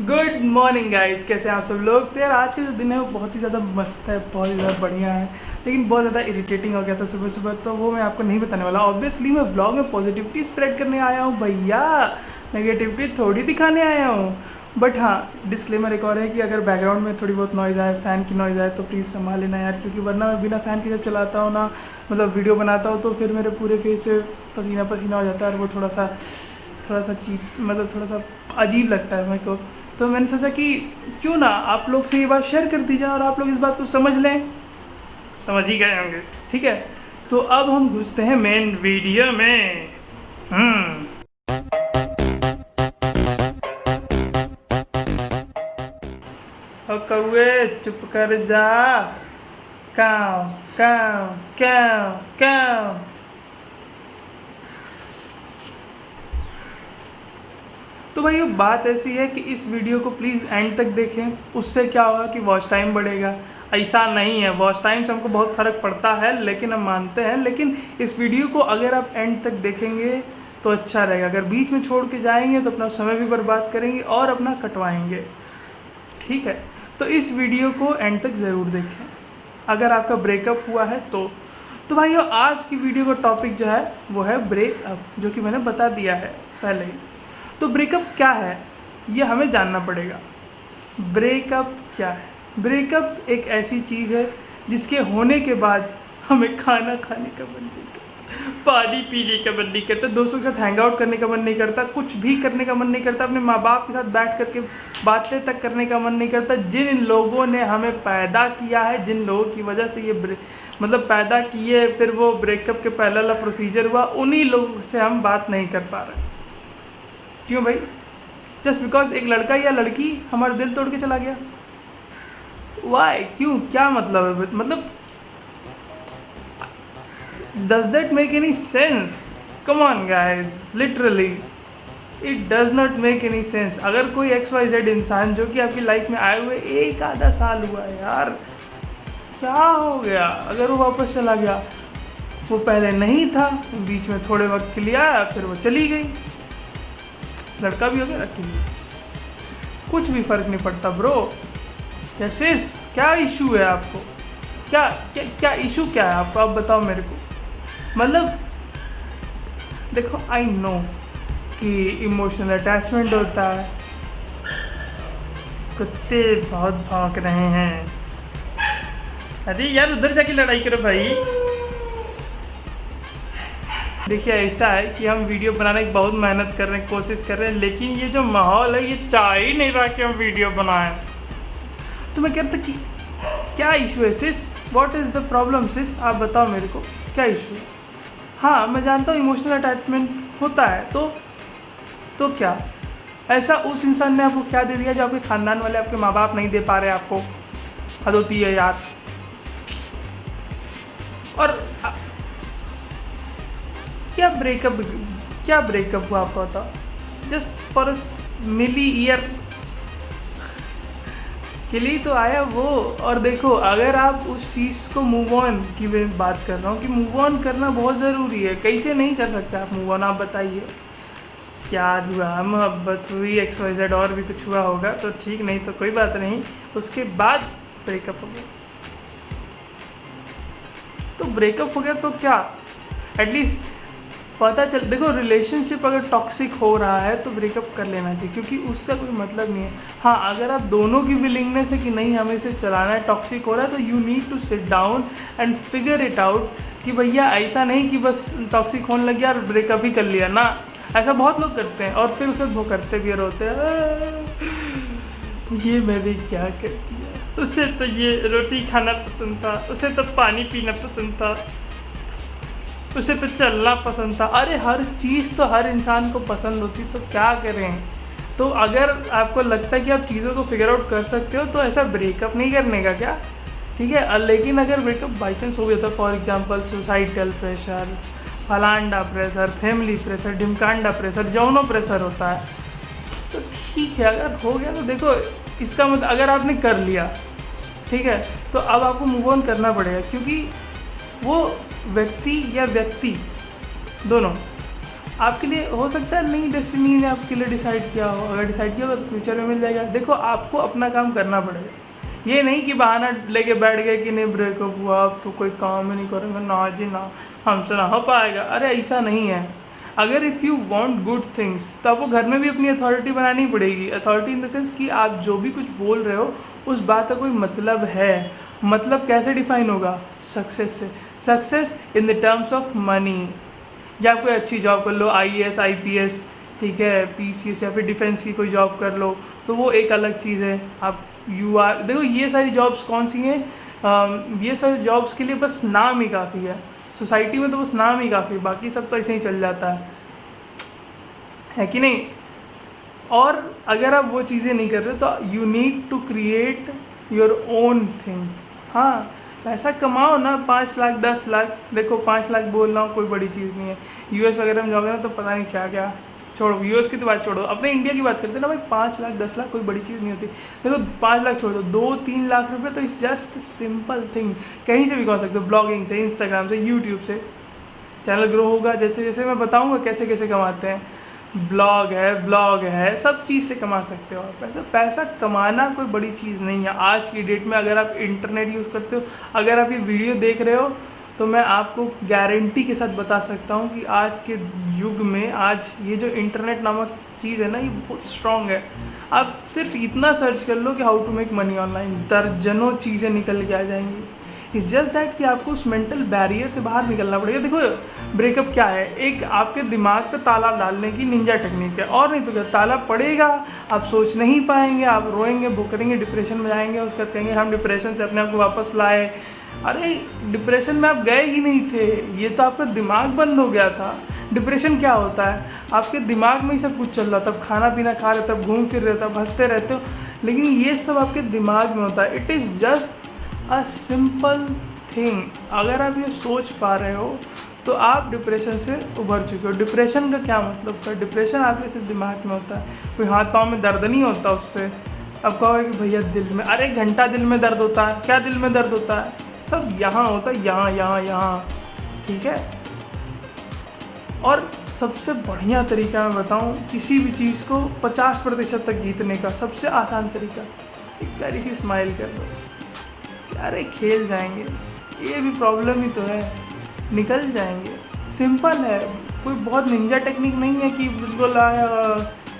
Good morning guys, कैसे हैं आप सब लोग। तो यार आज का जो दिन है वो बहुत ही ज़्यादा मस्त है, बहुत ही ज़्यादा बढ़िया है, लेकिन बहुत ज़्यादा इरिटेटिंग हो गया था सुबह सुबह। तो वो मैं आपको नहीं बताने वाला। ऑब्वियसली मैं व्लॉग में पॉजिटिविटी स्प्रेड करने आया हूँ भैया, नेगेटिविटी थोड़ी दिखाने आया हूँ। बट हाँ, डिस्क्लेमर एक और है कि अगर बैकग्राउंड में थोड़ी बहुत नॉइज़ आए, फ़ैन की नॉइज़ आए, तो प्लीज़ संभाल लेना यार, क्योंकि वरना मैं बिना फ़ैन के जब चलाता हूँ ना, मतलब वीडियो बनाता हूँ, तो फिर मेरे पूरे फेस से पसीना पसीना हो जाता है और वो थोड़ा सा चीप, मतलब थोड़ा सा अजीब लगता है मेरे को। तो मैंने सोचा कि क्यों ना आप लोग से ये बात शेयर कर दी जाए और आप लोग इस बात को समझ लें। समझ ही गए होंगे, ठीक है। तो अब हम घुसते हैं मेन वीडियो में। और कौए चुप कर जा, काव काव काव काव। तो भाई, बात ऐसी है कि इस वीडियो को प्लीज़ एंड तक देखें। उससे क्या होगा कि वॉच टाइम बढ़ेगा। ऐसा नहीं है, वॉच टाइम से हमको बहुत फ़र्क पड़ता है, लेकिन हम मानते हैं, लेकिन इस वीडियो को अगर आप एंड तक देखेंगे तो अच्छा रहेगा। अगर बीच में छोड़ के जाएंगे तो अपना समय भी बर्बाद करेंगे और अपना कटवाएंगे, ठीक है। तो इस वीडियो को एंड तक ज़रूर देखें अगर आपका ब्रेकअप हुआ है तो भाइयों, आज की वीडियो का टॉपिक जो है वो है ब्रेकअप, जो कि मैंने बता दिया है पहले ही। तो ब्रेकअप क्या है ये हमें जानना पड़ेगा। ब्रेकअप क्या है? ब्रेकअप एक ऐसी चीज़ है जिसके होने के बाद हमें खाना खाने का मन नहीं करता, पानी पीने का मन नहीं करता, दोस्तों के साथ हैंग आउट करने का मन नहीं करता, कुछ भी करने का मन नहीं करता, अपने माँ बाप के साथ बैठ करके बातें तक करने का मन नहीं करता। जिन लोगों ने हमें पैदा किया है, जिन लोगों की वजह से ये मतलब पैदा किए, फिर वो ब्रेकअप के पहला वाला प्रोसीजर हुआ, उन्हीं लोगों से हम बात नहीं कर पा रहे। क्यों भाई? जस्ट बिकॉज एक लड़का या लड़की हमारा दिल तोड़ के चला गया। वाई? क्यों? क्या मतलब है? मतलब does that make any sense? Come on guys, literally it does not make any sense. अगर कोई XYZ इंसान जो कि आपकी लाइफ में आए हुए एक आधा साल हुआ है यार, क्या हो गया अगर वो वापस चला गया? वो पहले नहीं था, बीच में थोड़े वक्त के लिए आया, फिर वो चली गई। लड़का भी हो गया, लड़की भी, कुछ भी फर्क नहीं पड़ता ब्रो। या सिस, क्या इशू है आपको? क्या क्या क्या इशू क्या है आपको? आप बताओ मेरे को। मतलब देखो, आई नो कि इमोशनल अटैचमेंट होता है। कुत्ते बहुत भौंक रहे हैं। अरे यार, उधर जाके लड़ाई करो भाई। देखिए, ऐसा है कि हम वीडियो बनाने की बहुत मेहनत कर रहे हैं, कोशिश कर रहे हैं, लेकिन ये जो माहौल है ये चाह ही नहीं रहा कि हम वीडियो बनाएं। तो मैं कहता कि क्या इशू है सिस? व्हाट इज़ द प्रॉब्लम सिस? आप बताओ मेरे को, क्या इशू है? हाँ, मैं जानता हूँ इमोशनल अटैचमेंट होता है, तो क्या ऐसा उस इंसान ने आपको क्या दे दिया जो आपके ख़ानदान वाले, आपके माँ बाप नहीं दे पा रहे आपको? हद होती है यार। और क्या ब्रेकअप हुआ आपको बताओ? जस्ट फॉर मिली ईयर के लिए तो आया वो। और देखो, अगर आप उस चीज़ को मूव ऑन की मैं बात कर रहा हूँ कि मूव ऑन करना बहुत ज़रूरी है। कैसे नहीं कर सकते आप मूव ऑन? आप बताइए। प्यार हुआ, मोहब्बत हुई, XYZ और भी कुछ हुआ होगा तो ठीक, नहीं तो कोई बात नहीं। उसके बाद ब्रेकअप हो गया तो ब्रेकअप हो गया तो क्या, एटलीस्ट पता चल। देखो, रिलेशनशिप अगर टॉक्सिक हो रहा है तो ब्रेकअप कर लेना चाहिए, क्योंकि उससे कोई मतलब नहीं है। हाँ, अगर आप दोनों की विलिंगनेस है कि नहीं हमें इसे चलाना है, टॉक्सिक हो रहा है, तो you need to sit down and figure it out कि भैया ऐसा नहीं कि बस टॉक्सिक होने लग गया और ब्रेकअप ही कर लिया ना। ऐसा बहुत लोग करते हैं और फिर उसे वो करते भी रोते हैं, ये मैंने क्या कर दिया, उसे तो ये रोटी खाना पसंद था, उसे तो पानी पीना पसंद था, उसे तो चलना पसंद था। अरे हर चीज़ तो हर इंसान को पसंद होती, तो क्या करें? तो अगर आपको लगता है कि आप चीज़ों को फिगर आउट कर सकते हो तो ऐसा ब्रेकअप नहीं करने का क्या, ठीक है। लेकिन अगर ब्रेकअप बाई चांस हो गया था, फॉर एग्जांपल सोसाइटल प्रेशर, फलांडा प्रेशर, फैमिली प्रेशर, ढिमकांडा प्रेशर, जौनो प्रेशर होता है, तो ठीक है। अगर हो गया तो देखो, इसका मतलब अगर आपने कर लिया, ठीक है, तो अब आपको मूव ऑन करना पड़ेगा, क्योंकि वो व्यक्ति या व्यक्ति दोनों आपके लिए हो सकता है नहीं डेस्टिनी ने आपके लिए डिसाइड किया हो, अगर डिसाइड किया होगा तो फ्यूचर में मिल जाएगा। देखो आपको अपना काम करना पड़ेगा, ये नहीं कि बहाना लेके बैठ गए कि नहीं ब्रेकअप हुआ अब तो कोई काम ही नहीं करेंगे, ना जी ना हमसे ना हो पाएगा। अरे ऐसा नहीं है। अगर if you want good things तो आपको घर में भी अपनी अथॉरिटी बनानी पड़ेगी। अथॉरिटी इन द सेंस कि आप जो भी कुछ बोल रहे हो उस बात का कोई मतलब है। मतलब कैसे डिफाइन होगा? सक्सेस से। Success in the terms of money, या कोई अच्छी जॉब कर लो, IAS IPS, ठीक है, PCS या फिर डिफेंस की कोई जॉब कर लो, तो वो एक अलग चीज़ है। आप देखो ये सारी जॉब्स कौन सी हैं? ये सारी जॉब्स के लिए बस नाम ही काफ़ी है, सोसाइटी में तो बस नाम ही काफ़ी, बाकी सब तो ऐसे ही चल जाता है कि नहीं? और अगर आप वो चीज़ें नहीं कर रहे तो you need to create your own thing. हाँ, पैसा कमाओ ना, 5 लाख 10 लाख, देखो 5 लाख बोल रहा हूँ कोई बड़ी चीज़ नहीं है। US वगैरह में जाओगे ना तो पता नहीं क्या क्या, छोड़ो US की तो बात छोड़ो, अपने इंडिया की बात करते हैं ना भाई, 5 लाख 10 लाख कोई बड़ी चीज़ नहीं होती। देखो 5 लाख छोड़ दो, 2-3 लाख रुपए तो इट्स जस्ट सिंपल थिंग, कहीं से भी कमा सकते हो, ब्लॉगिंग से, इंस्टाग्राम से, यूट्यूब से। चैनल ग्रो होगा जैसे जैसे मैं बताऊँगा कैसे कैसे कमाते हैं, ब्लॉग है, सब चीज़ से कमा सकते हो आप पैसा। पैसा कमाना कोई बड़ी चीज़ नहीं है आज की डेट में। अगर आप इंटरनेट यूज़ करते हो, अगर आप ये वीडियो देख रहे हो, तो मैं आपको गारंटी के साथ बता सकता हूँ कि आज के युग में, आज ये जो इंटरनेट नामक चीज़ है ना, ये बहुत स्ट्रॉन्ग है। आप सिर्फ इतना सर्च कर लो कि how to make money online, दर्जनों चीज़ें निकल के आ जाएंगी। इट्स जस्ट दैट कि आपको उस मेंटल बैरियर से बाहर निकलना पड़ेगा। देखो ब्रेकअप क्या है? एक आपके दिमाग पे ताला डालने की निंजा टेक्निक है, और नहीं तो क्या। ताला पड़ेगा, आप सोच नहीं पाएंगे, आप रोएंगे, भुकरेंगे, डिप्रेशन में जाएंगे, उसका कहेंगे हम डिप्रेशन से अपने आप को वापस लाए। अरे डिप्रेशन में आप गए ही नहीं थे, ये तो आपका दिमाग बंद हो गया था। डिप्रेशन क्या होता है? आपके दिमाग में ही सब कुछ चल रहा, तब खाना पीना खा रहे, तब घूम फिर रहे, तब हंसते रहते हो, लेकिन ये सब आपके दिमाग में होता है। It is just a simple thing. अगर आप ये सोच पा रहे हो तो आप डिप्रेशन से उभर चुके हो। डिप्रेशन का क्या मतलब था? डिप्रेशन आपके सिर्फ दिमाग में होता है, कोई हाथ पाँव में दर्द नहीं होता उससे। अब कहोगे कि भैया दिल में, अरे घंटा दिल में दर्द होता है, क्या दिल में दर्द होता है? सब यहाँ होता है, यहाँ, ठीक है। और सबसे बढ़िया तरीका मैं बताऊँ किसी भी चीज़ को 50% तक जीतने का, सबसे आसान तरीका, एक प्यारी सी स्माइल कर दो, अरे खेल जाएंगे, ये भी प्रॉब्लम ही तो है, निकल जाएंगे। सिंपल है, कोई बहुत निंजा टेक्निक नहीं है कि बिल्कुल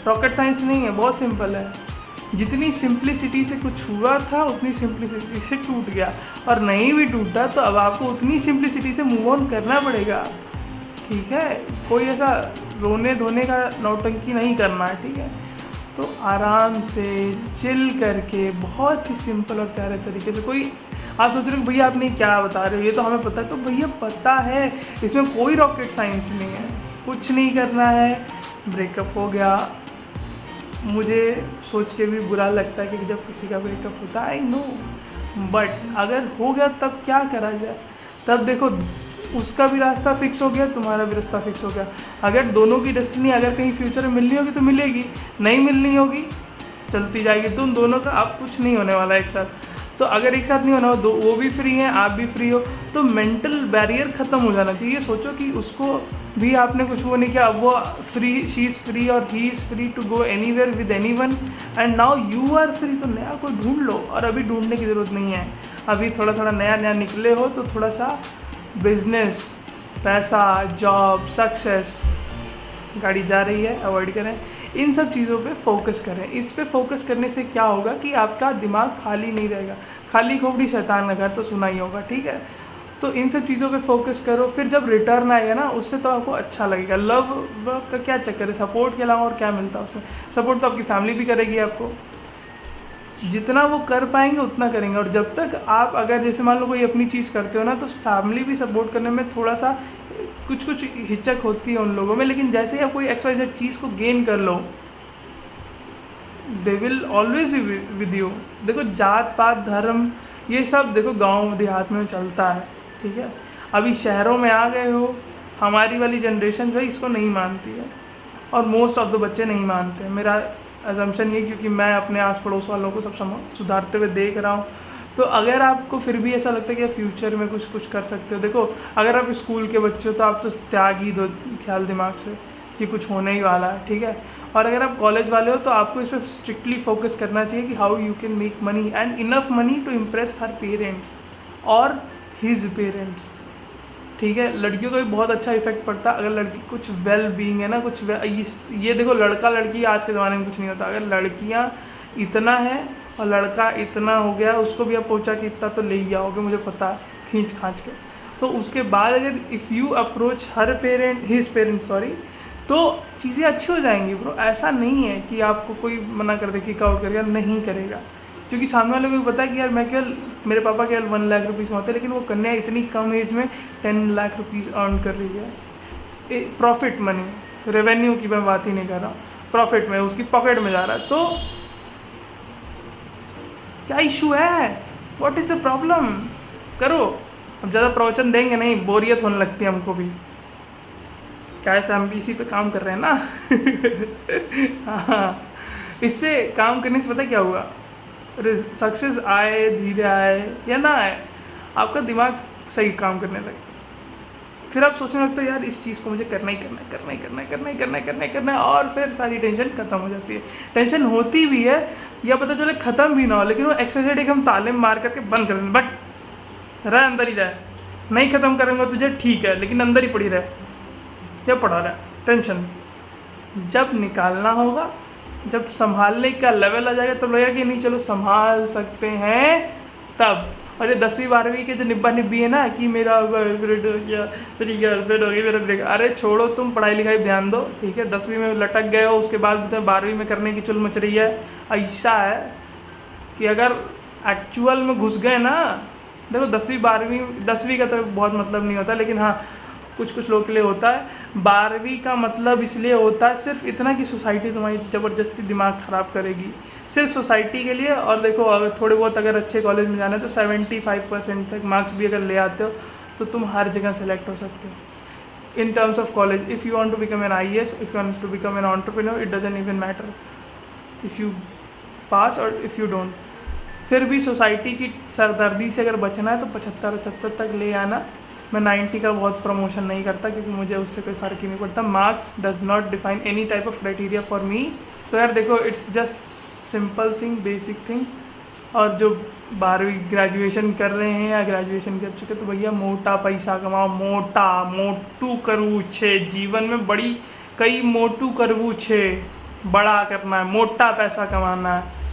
रॉकेट साइंस नहीं है, बहुत सिंपल है। जितनी सिंप्लिसिटी से कुछ हुआ था उतनी सिंप्लिसिटी से टूट गया, और नहीं भी टूटा तो अब आपको उतनी सिंप्लिसिटी से मूव ऑन करना पड़ेगा, ठीक है। कोई ऐसा रोने धोने का नौटंकी नहीं करना है, ठीक है। तो आराम से चिल करके, बहुत ही सिंपल और प्यारे तरीके से। कोई आप सोच रहे हो भैया आपने क्या बता रहे हो, ये तो हमें पता है, तो भैया पता है, इसमें कोई रॉकेट साइंस नहीं है, कुछ नहीं करना है। ब्रेकअप हो गया, मुझे सोच के भी बुरा लगता है कि जब किसी का ब्रेकअप होता है, आई नो, बट अगर हो गया तब क्या करा जाए? तब देखो उसका भी रास्ता फिक्स हो गया, तुम्हारा भी रास्ता फिक्स हो गया। अगर दोनों की डेस्टिनी अगर कहीं फ्यूचर में मिलनी होगी तो मिलेगी, नहीं मिलनी होगी चलती जाएगी। तुम दोनों का अब कुछ नहीं होने वाला एक साथ। तो अगर एक साथ नहीं होना हो, दो वो भी फ्री हैं, आप भी फ्री हो, तो मेंटल बैरियर ख़त्म हो जाना चाहिए। सोचो कि उसको भी आपने कुछ वो नहीं किया, अब वो फ्री, शी इज़ फ्री और he is free to go anywhere with anyone, and now you are free. तो नया कोई ढूंढ लो, और अभी ढूंढने की ज़रूरत नहीं है। अभी थोड़ा थोड़ा नया निकले हो तो थोड़ा सा बिजनेस, पैसा, जॉब, सक्सेस, गाड़ी जा रही है, अवॉइड करें। इन सब चीज़ों पे फोकस करें। इस पे फोकस करने से क्या होगा कि आपका दिमाग खाली नहीं रहेगा। खाली खोपड़ी शैतान का घर तो सुना ही होगा, ठीक है। तो इन सब चीज़ों पे फोकस करो, फिर जब रिटर्न आएगा ना उससे तो आपको अच्छा लगेगा। लव का क्या चक्कर है, सपोर्ट के अलावा और क्या मिलता है उसमें? सपोर्ट तो आपकी फैमिली भी करेगी आपको, जितना वो कर पाएंगे उतना करेंगे। और जब तक आप, अगर जैसे मान लो कोई अपनी चीज़ करते हो ना, तो फैमिली भी सपोर्ट करने में थोड़ा सा कुछ हिचक होती है उन लोगों में, लेकिन जैसे ही आप कोई XYZ चीज़ को गेन कर लो, they will always with you. देखो जात पात धर्म ये सब देखो गांव देहात में चलता है, ठीक है। अभी शहरों में आ गए हो, हमारी वाली जनरेशन जो है इसको नहीं मानती है, और मोस्ट ऑफ द बच्चे नहीं मानते हैं। मेरा अजम्पशन ये, क्योंकि मैं अपने आस पड़ोस वालों को सब सुधारते हुए देख रहा हूँ। तो अगर आपको फिर भी ऐसा लगता है कि आप फ्यूचर में कुछ कर सकते हो, देखो अगर आप स्कूल के बच्चे हो तो आप तो त्याग ही दो ख्याल दिमाग से, कि कुछ होने ही वाला है, ठीक है। और अगर आप कॉलेज वाले हो तो आपको इस पर स्ट्रिक्टली फोकस करना चाहिए कि how you can make money and enough money to impress her parents और हिज पेरेंट्स, ठीक है। लड़कियों का भी बहुत अच्छा इफेक्ट पड़ता है अगर लड़की कुछ वेल बीइंग है ना, कुछ ये देखो लड़का लड़की आज के ज़माने में कुछ नहीं होता। अगर लड़कियाँ इतना है और लड़का इतना हो गया, उसको भी अब पहुँचा कि इतना तो ले ही आओगे, मुझे पता है, खींच खांच के। तो उसके बाद अगर if you approach her parent his parent sorry, तो चीज़ें अच्छी हो जाएंगी ब्रो। ऐसा नहीं है कि आपको कोई मना कर दे, किक आउट करेगा, नहीं करेगा, क्योंकि सामने वाले को भी पता है कि यार मैं केवल मेरे पापा केवल 1 लाख रुपीज़ में होते हैं, लेकिन वो कन्या इतनी कम एज में 10 लाख रुपीज़ अर्न कर रही है। प्रॉफिट मनी, रेवेन्यू की मैं बात ही नहीं कर रहा हूँ, प्रॉफिट में उसकी पॉकेट में जा रहा है। तो क्या इशू है, व्हाट इज़ द प्रॉब्लम, करो। अब ज़्यादा प्रवचन देंगे नहीं, बोरियत होने लगती है हमको भी, क्या ऐसा हम भी इसी पे काम कर रहे हैं ना। हाँ, इससे काम करने से पता क्या हुआ, सक्सेस आए धीरे आए या ना आए, आपका दिमाग सही काम करने लगे, फिर आप सोचने लगते हो यार इस चीज़ को मुझे करना ही करना है, करना ही करना है, करना ही करना है, करना ही करना है, और फिर सारी टेंशन खत्म हो जाती है। टेंशन होती भी है या पता चले ख़त्म भी ना हो, लेकिन वो एक्सरसाइज एक हम ताले मार करके बंद कर दें, बट रह अंदर ही रहे, नहीं ख़त्म करेंगे तुझे ठीक है, लेकिन अंदर ही पड़ी रहे या पड़ा रहे टेंशन। जब निकालना होगा, जब संभालने का लेवल आ जाएगा तब लगेगा कि नहीं चलो संभाल सकते हैं तब। और ये 10वीं 12वीं के जो निब्बा निब्बी है ना कि मेरा गर्लफ्रेंड हो गया, मेरी गर्लफ्रेंड हो गई, मेरा ब्रेक, अरे छोड़ो, तुम पढ़ाई लिखाई ध्यान दो, ठीक है। 10वीं में लटक गए हो, उसके बाद तुम्हें 12वीं में करने की चुल मच रही है। ऐसा है कि अगर एक्चुअल में घुस गए ना, देखो 10वीं 12वीं, 10वीं का तो बहुत मतलब नहीं होता, लेकिन हाँ कुछ कुछ लोग के लिए होता है। 12वीं का मतलब इसलिए होता है सिर्फ इतना कि सोसाइटी तुम्हारी ज़बरदस्ती दिमाग ख़राब करेगी, सिर्फ सोसाइटी के लिए। और देखो अगर थोड़े बहुत अगर अच्छे कॉलेज में जाना है तो 75% तक मार्क्स भी अगर ले आते हो तो तुम हर जगह सेलेक्ट हो सकते हो in terms of college. If you want to become an IAS, if you want to become an entrepreneur, it doesn't even matter if you pass or if you don't. फिर भी सोसाइटी की सरदर्दी से अगर बचना है तो 75-75 तक ले आना। मैं 90 का बहुत प्रमोशन नहीं करता क्योंकि मुझे उससे कोई फ़र्क ही नहीं पड़ता। Marks does not define any type of criteria for me. तो यार देखो it's just simple thing, basic thing. और जो 12वीं ग्रेजुएशन कर रहे हैं या ग्रेजुएशन कर चुके तो भैया मोटा पैसा कमाओ, मोटू करवू छे जीवन में बड़ी कई मोटू करवू छे, बड़ा करना है, मोटा पैसा कमाना है।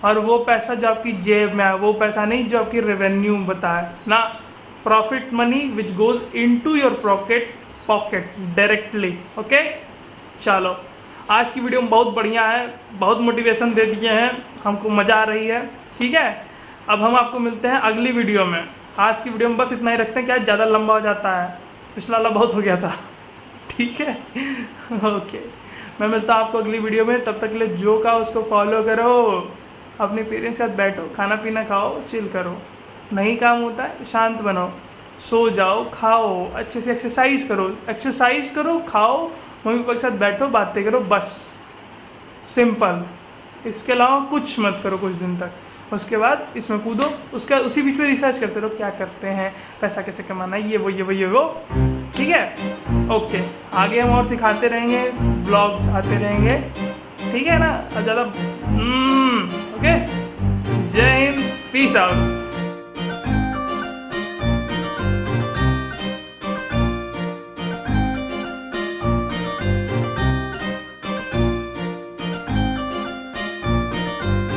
और वो पैसा जो आपकी जेब में है, वो पैसा नहीं जो आपकी रेवेन्यू बताए ना, profit money which goes into your pocket directly. Okay चलो आज की वीडियो में बहुत बढ़िया है, बहुत मोटिवेशन दे दिए हैं, हमको मज़ा आ रही है, ठीक है। अब हम आपको मिलते हैं अगली वीडियो में। आज की वीडियो में बस इतना ही रखते हैं, क्या ज़्यादा लंबा हो जाता है, पिछला वाला बहुत हो गया था, ठीक है। ओके मैं मिलता हूँ आपको अगली वीडियो में, तब तक के लिए जो कहा उसको फॉलो करो, अपने पेरेंट्स के साथ बैठो, खाना पीना खाओ, चिल करो, नहीं काम होता है शांत बनो, सो जाओ, खाओ, अच्छे से एक्सरसाइज करो, खाओ, मम्मी पापा के साथ बैठो, बातें करो, बस सिंपल। इसके अलावा कुछ मत करो कुछ दिन तक, उसके बाद इसमें कूदो, उसका उसी बीच में रिसर्च करते रहो क्या करते हैं, पैसा कैसे कमाना है, ये वो, ठीक है। ओके आगे हम और सिखाते रहेंगे, ब्लॉग्स आते रहेंगे, ठीक है ना। अब ज़्यादा ओके, जय हिंद, पीस आउट।